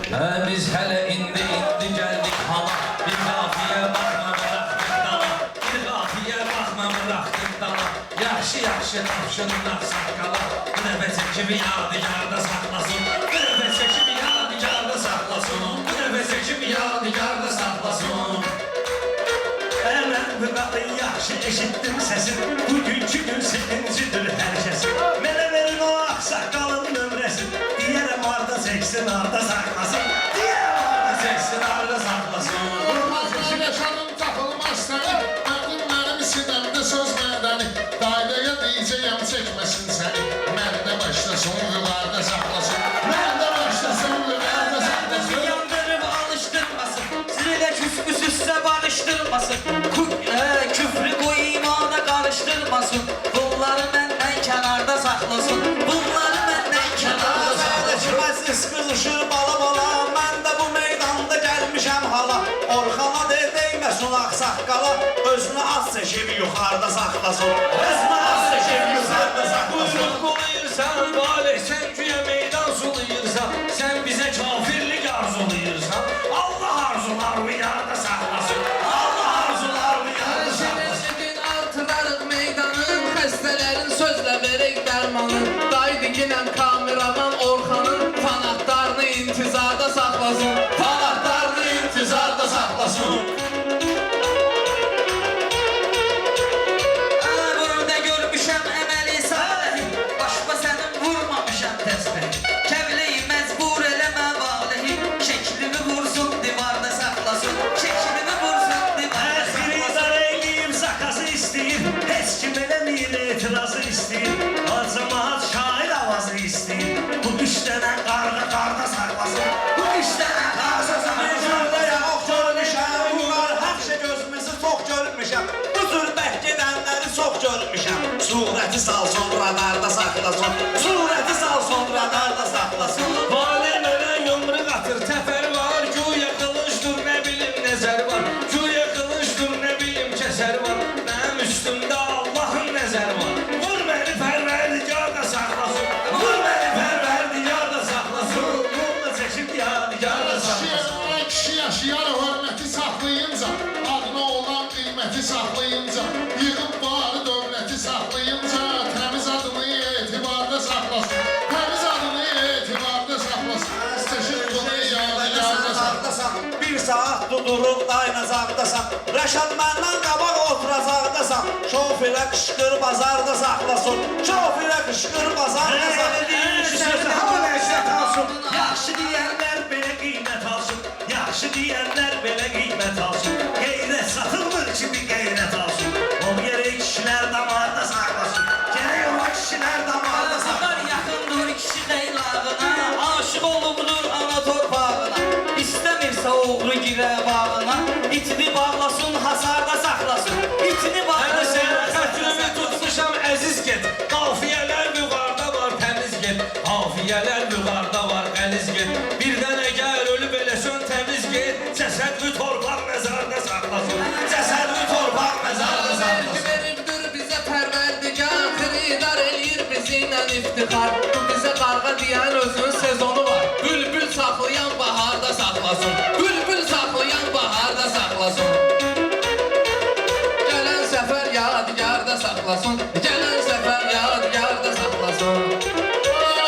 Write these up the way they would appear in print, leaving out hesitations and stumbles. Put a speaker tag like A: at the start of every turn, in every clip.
A: Biz hele indi geldik hala. Bir kafiye bakma bıraktık dala. Bir kafiye bakma bıraktık dala. Yaxşı tavşınlar saqqala. Bu dəfə çəkimi yadigarda saxlasın. Bu dəfə çəkimi yadigarda saxlasın. Bu dəfə çəkimi yadigarda saxlasın.
B: Mən bu qadın yaxşı eşitdim səsin. Bugünkü gün sevincidir hər kəsin. Mənə verin o ağsaqqalın nömrəsin. Deyərəm arda çəksin, arda saxlasın. Deyərəm arda çəksin, arda saxlasın.
C: Olmazlar yaşanım tapılmaz səni. Mənim sinəmdə söz mədəni. Dairəyə deyəcəyəm çəkməsin səni. Məndə başlasın, yuvarda saxlasın. Məndə başlasın, yuvarda saxlasın.
D: Yandırıb alışdırmasın. Sizinlə küsmüsüzsə barışdırmasın. Küfrü bu imana qarışdırmasın. Bunları məndən kənarda saxlasın. Bunları məndən kənarda saxlasın.
B: Məclis qızışır bala. Mən də bu meydanda gəlmişəm hala. Orxana deyməsin ağsaqqala. Özünü az çəkib yuxarıda saxlasın. Özünü az çəkib yuxarıda saxlasın.
A: Buyruq qoyursan, valeh, sən güya meydan sulayırsan. Sən bizə kafirlik arzulayırsan. Allah arzularını yarda saxlasın. Allah arzularını yarda saxlasın.
D: Şerefin artırarıq meydanın. Xəstələrin sözlə verək dərmanın. Daydıginəm kameraman Orxanın. Fanatlarını intizarda saxlasın. Fanatlarını intizarda saxlasın. Burada görmüşəm əməli saləhi. Başqa sənin vurmamışam təsbih. Kəbleyi məcbur eləmə valehi. Şəklimi vursun divarda saxlasın. Şəklimi vursun divarda saxlasın.
B: Xəridar eyləyim zakazı istəyir. Heç kim eləmir etirazı istəyir. Acımat şair avazı istəyir. Bu düşdənə qarda saxlasın.
D: Bu işlərə qarşı
B: Məcurda yağıq görmüşəm. Bunlar həmişə gözümüzü çox görmüşəm. Bu cür bək gedənləri çox görmüşəm. Surəti salsın radarda saxlasın. Surəti salsın radarda saxlasın.
A: Valeh mənə yumruq atır, təfər var. Güya qılıncdır, nə bilim nəzər var. Güya qılıncdır, nə bilim kəsər var. Mənim üstümdə Allahın nəzər var. Vur məni pərverdigar da saxlasın. Vur məni pərverdigar da saxlasın.
B: Yolda çəkib yadigar da saxlasın.
C: Kişi yaşayar hörməti saxlayınca, adına olan qiyməti saxlayınca, yığıb varı dövləti saxlayınca, təmiz adını etibarda saxlasın. Təmiz adını etibarda saxlasın. Steşin bunu yadigarda saxlasın.
B: Bir saat durub dayanacaqdasan. Rəşad məndən qabaq oturacaqdasan. Şofirə qışqır bazarda saxlasın. Şofirə qışqır bazarda saxlasın. Hamı nəşət alsın. Yaxşı deyənlər belə qiymət alsın. Yaxşı deyənlər belə qiymət alsın. Qeyrət satılmır ki bir qeyrət alsın. O gərək kişilər damarda saxlasın. Gərək o kişilər damarda saxlasın.
D: Ağlar yaxındır kişi xeylağına. Aşıq olubdur ana torpağına. İstəmirsə oğru girə bağına. İtini bağlasın, hasarda saxlasın. İtini
A: Hələ
D: bağlasın,
A: sənə
D: hasarda
A: xətrimi
D: saxlasın.
A: tutmuşam əziz get. Qafiyələr vüqarda var, təmiz get. Qafiyələr vüqarda var, qəliz get. Birdən əgər ölüb eləsən təmiz get. Cəsədvi torpaq məzarda saxlasın. Cəsədvi torpaq məzarda saxlasın.
D: Veribdir bizə pərverdigar. Xeridar eləyir bizimlə iftixar. Bu bizə qarğa deyən özünün sezonu var. Bülbül saxlayan baharda saxlasın. Bülbül saxlayan baharda saxlasın. Gələn səfər yadigarda saxlasın. Gələn səfər yadigarda saxlasın.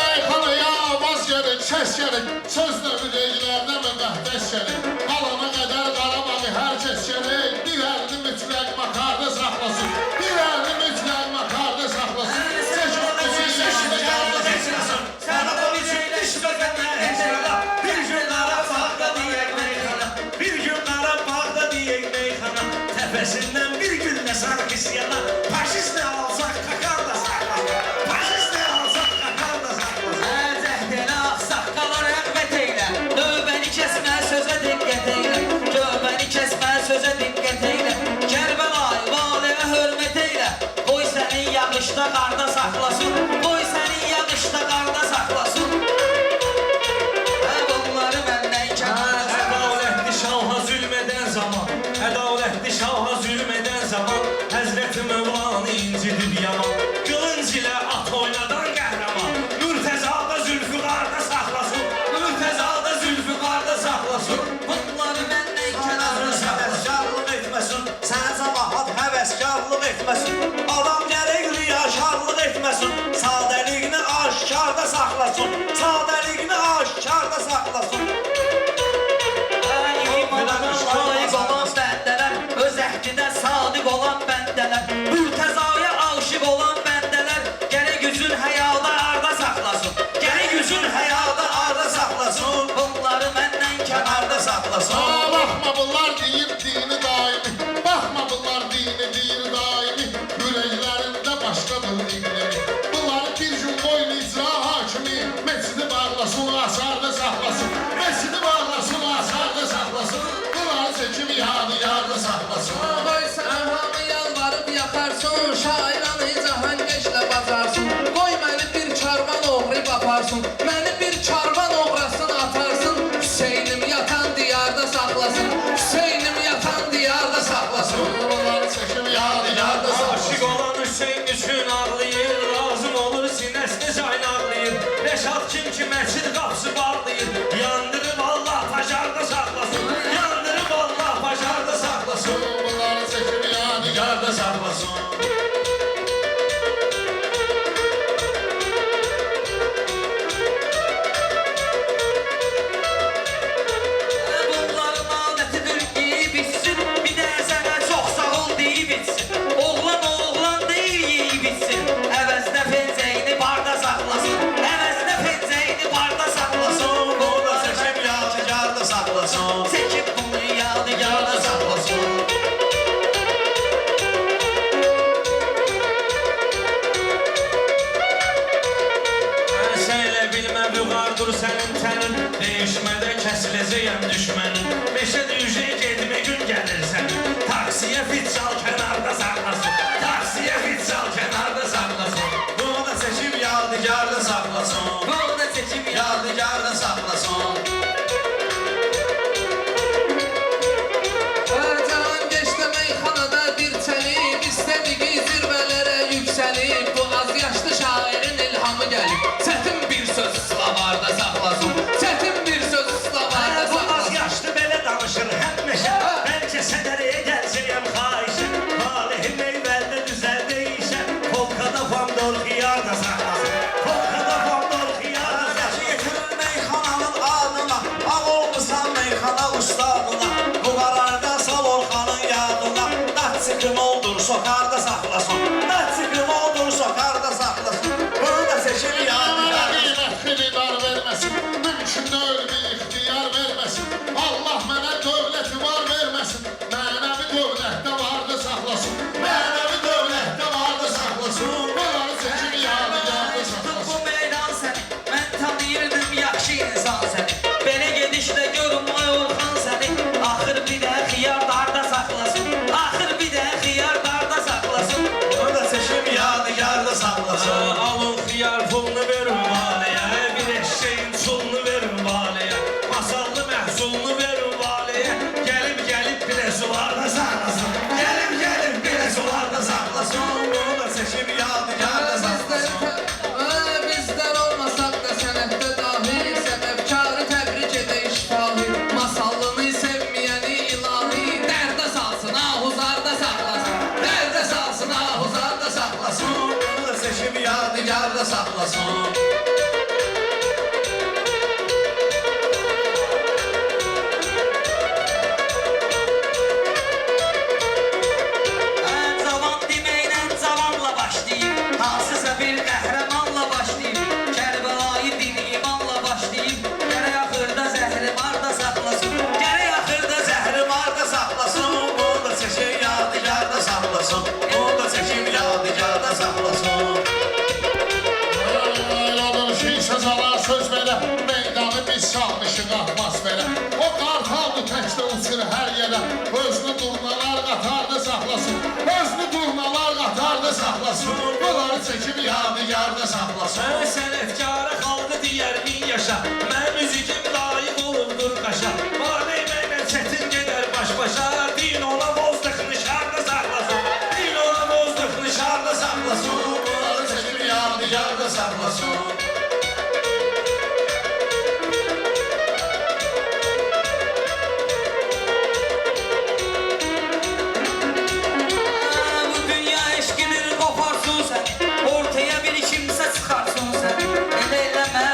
C: Ay xanaya avaz gəlir, səs gəlir, sözlə ürəklərdə müqəddəs gəlir. Alana qədər Qarabağı hər kəs gəlir, bir əlini mütləq makarda saxlasın, bir əlini mütləq makarda saxlasın. Çəkin bizi yadigarda saxlasın.
B: Sana bu için düşməkənlər hecrana. Bir gün Qarabağda deyək meyxana. Bir gün Qarabağda deyək meyxana. Təpəsindən bir gün də Sarkisiyana. Faşist nə alsaq kakar da saxlasın. Faşist nə alsaq kakar da saxlasın.
D: Əzəhdələ ağsaqqala rəğbət eylə. Növbəni kəsmə sözə diqqət eylə. Növbəni kəsmə sözə diqqət eylə. Kərbəlayı Valiyə hörmət
B: saxlasın. Sadəliyini aşkarda saxlasın.
D: İmanına layık olan bəndələr, öz əhdidə sadiq olan bəndələr, mürtəzaya aşıq olan bəndələr, gərək üzün həyada arda saxlasın, gərək üzün həyada arda saxlasın, bunları məndən kənarda saxlasın.
C: Baxma bunlar deyir dini daimi, baxma bunlar dini deyir daimi, ürəklərində başqadır iqlimi. Bunları bir gün qoyun icra hakimi, məscidi bağlasın, asarda saxlasın, məscidi bağlasın, asarda saxlasın, bunları çəkib yadigarda saxlasın.
E: Qoy sənə hamı yalvarıb yaxarsın, şairanı cahangeşlə bazarsın. Qoy məni bir karvan oğrayıb aparsın, məni bir karvan oğrasın atarsın. Hüseynim yatan diyarda saxlasın, Hüseynim yatan diyarda saxlasın.
C: Bunları çəkib yadigarda saxlasın.
A: Aşık olan Hüseyin üçün ağlayır, lazım olur sinəsini caynaqlayır. Reşat kim ki məscid qapısı bağlayır, yandırıb Allah pajarda saxlasın, yandırıb Allah pajarda saxlasın,
C: Bunları çəkib yadigarda
A: yarda saxlasın.
D: Bunların adətidir yeyib içsin, bir də sənə çox sağ ol deyib içsin. Oğlan oğlan deyil yeyib içsin, əvəzdə pencəyini barda saxlasın, əvəzdə pencəyini barda saxlasın.
B: Burada çəkib yadigarda saxlasın.
D: Çəkib bunu yadigarda saxlasın.
A: Sən elə bilmə vüqardır sənin tənin, değişmədə kəsiləcəyəm düşmənin. Meşə düşək gedmə gün gəlir sənin, taksiyə fit çal kənarda saxlasın, taksiyə fit çal kənarda saxlasın.
B: Burada çəkib yadigarda saxlasın.
D: Bunu da çəkib
B: Yadigarda saxlasın.
E: Cahangeşdə meyxanada dirçəlib, istədiyi zirvələrə yüksəlib. Bu az yaşlı şairin ilhamı gəlib, çətin bir söz slavarda saxlasın, çətin bir söz slavarda
A: Bu az
E: saxlasın.
A: yaşlı belə danışır həmişə, bəlkə sədərəyə gələcəyəm xahişə. Talihim eyvəldə düzəldə işə, polkada pomdor xiyar da saxlasın, polkada pomdor xiyar da saxlasın.
B: Getirir meyxananın adına, ağ olmusan meyxana ustadına. Bu qararda sal Orxanın yadına, daçıqım oldur sokarda saxlasın, daçıqım oldur sokarda saxlasın. Bunu da çəkib
C: Mənə
B: yadigarda
C: qiymət xididar verməsin, mümkün deyil bir ixtiyar verməsin. Allah mənə dövləti var verməsin, mənəvi dövlətdə vardı saxlasın, mənəvi dövlətdə vardı saxlasın. Bunları çəkib yadigarda saxlasın.
D: Bu meydan səni, mən tanıyırdım yaxşı insan səni. Belə gedişlə görüm ay Orxan səni, axır bir də xiyar darda saxlasın, axır bir də xiyar darda saxlasın.
B: Bunu da çəkib yadigarda saxlasın.
A: Alın xiyar pulunu verin valiyə, bir eşeğin çulunu verin valiyə, masallı məhsulunu verin valiyə, gəlib bir sularda saxlasın, gəlib bir sularda saxlasın.
B: Bunu da çəkib yadigarda saxlasın.
E: Bizdən olmasaq da sənətdə dahi, səbəbkarı təbrik edə işfahi. Masallını sevməyəni ilahi, dərdə salsın, ahuzarda saxlasın, dərdə salsın, ahuzarda saxlasın.
B: Bunu da çəkib yadigarda saxlasın.
D: Cavan deməklə cavanla başlayıb, hansısa bir qəhrəmanla başlayıb, Kərbəlayı din imanla başlayıb, gərək axırda zəhri marda saxlasın, gərək axırda zəhri
B: Marda saxlasın, bunu da çəkib yadigarda saxlasın. Bunu da çəkib yadigarda saxlasın.
C: Ayladır ki səzalar söz verə, meydanı biz salmışıq atmosferə. O qartaldı təkdə uçur hər yerə, özünü durnalar qatarda saxlasın, özünü durnalar qatarda saxlasın. Bunları çəkib yadigarda saxlasın.
A: Mən sənətkara xalqı deyər min yaşa, mən müzikim layiq olubdur qaşa. Valey mənlə çətin gedər baş-başa, din ona bozduqını şarda saxlasın, din ona bozduqını şarda saxlasın.
B: Bunları çəkib yadigarda saxlasın.
D: Bu dünya eşkinin qoparsın sən, ortaya bir kimsə çıxarsın sən, elə eləmə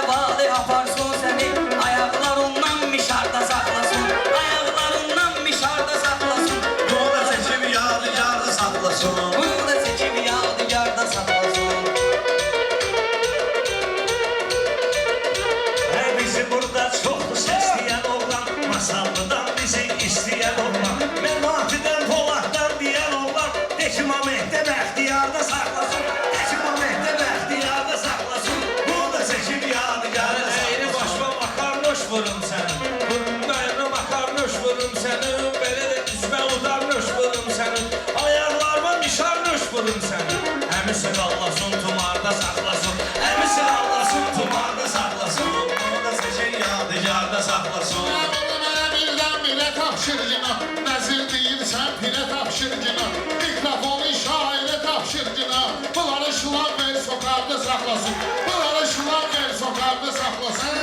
C: tapşırıcına Nəzir deyirsən pirə tapşırıcına Mikrofonu şairə tapşırıcına Bunları şılan ver sokaqda saxlasın Bunları şılan ver sokaqda saxlasın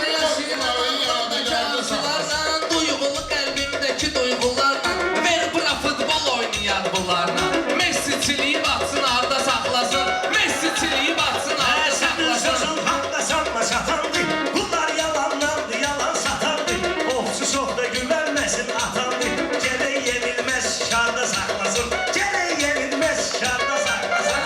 C: Bunları yadigarda saxlasın
E: Duygulu qəlbimdəki duyğularla Ver bura futbol oynayan bunlarla Messi çiliyib atsın arda saxlasın Messi çiliyib atsın arda
B: Sənin
E: saxlasın
B: sözün haqda sanma satandı Bunlar yalanlandı, yalan satandı Ofsu çox da güvənməsin atandı Gərək yenilməz şarda saxlasın Gərək yenilməz şarda saxlasın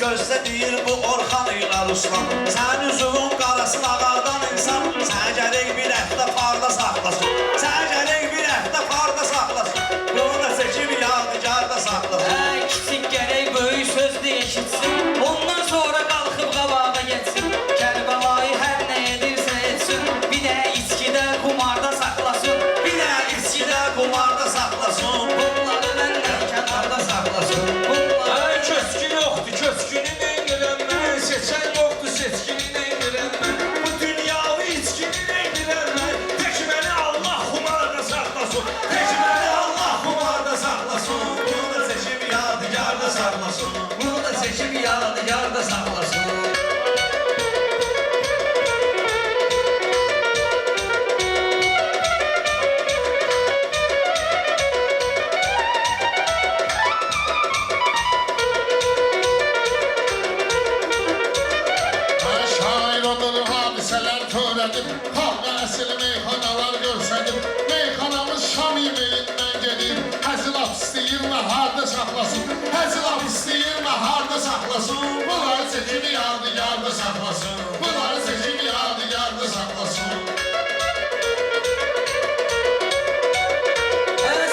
B: Gözdə deyir bu Orxan ilə Ruslan Sən üzüvün qarasın ağardan insan Sən gərək bir həftə farda saxlasın Sən gərək bir həftə farda saxlasın Bunu da çəkib yadigarda saxlasın
D: Kiçik gərək böyük söz eşitsin Ondan sonra qalxıb qabağa geçsin Kərbəlayı hər nə edirsə etsin Bir də içkidə qumarda saxlasın
B: Bir də içkidə qumarda saxlasın
D: Bunları məndən kənarda saxlasın Bunları
A: Ay köçkü yoxdur, köçkünü neynirəm mən Seçən yoxdur, seçkini neynirəm mən Bu dünyavi içkini neynirəm mən Tək məni Allah xumarda saxlasın
B: Tək məni Allah xumarda saxlasın Bunu da çəkib yadigarda saxlasın
D: Bunu da çəkib yadigarda saxlasın
C: Şair olur hadisələr törədir Xalqa əsl meyxanalar görsədir Meyxanamız Şam yemeğindən gedir Həzilaf istəyir və harda saxlasın Həzilaf istəyir və harda saxlasın Bunları çəkib yadigarda saxlasın Bunları çəkib yadigarda saxlasın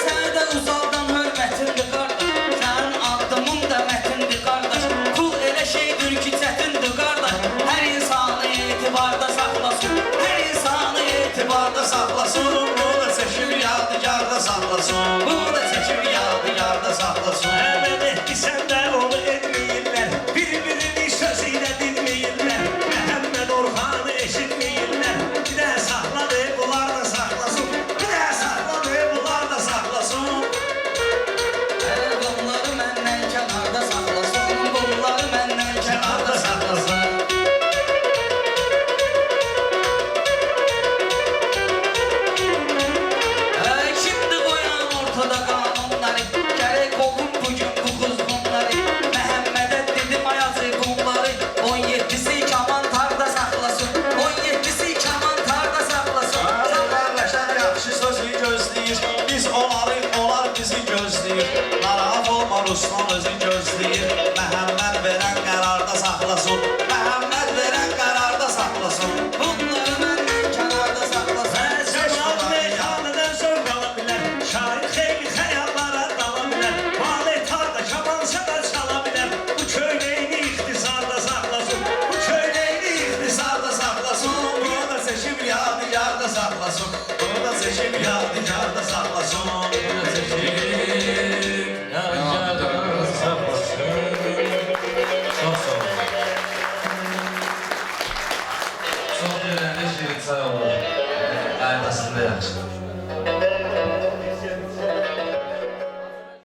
D: Sənə də uzaqdan hörmətindir qardaş Sənin addımın da mətindir qardaş Pul elə şeydir ki çətindir qardaş Hər insanı etibarda saxlasın Hər insanı etibarda saxlasın
B: Bunu da çəkib yadigarda saxlasın
D: Bunu da çəkib yadigarda saxlasın
B: Əməl etdisən də onu etməyirlər Bir-birini söz ilə dinməyirlər Məhəmməd Orxanı eşitməyirlər Bir də saxladı, bunlar da saxlasın Bir də saxladı, bunlar da saxlasın
D: Bunları məndən kənarda saxlasın Bunları məndən kənarda saxlasın Şimdi qoyan ortada qanunları Gərək olun bugün bu quzğunları Məhəmmədə dedim ayazı qumları 17'si kaman tarda saxlasın 17'si kaman tarda saxlasın
B: Qardaşlar yaxşı sözü gözləyir Biz onları, onlar bizi gözləyir Narahat olma Ruslan özü gözləyir Məhəmməd verən qərarda saxlasın Məhəmməd verən qərarda saxlasın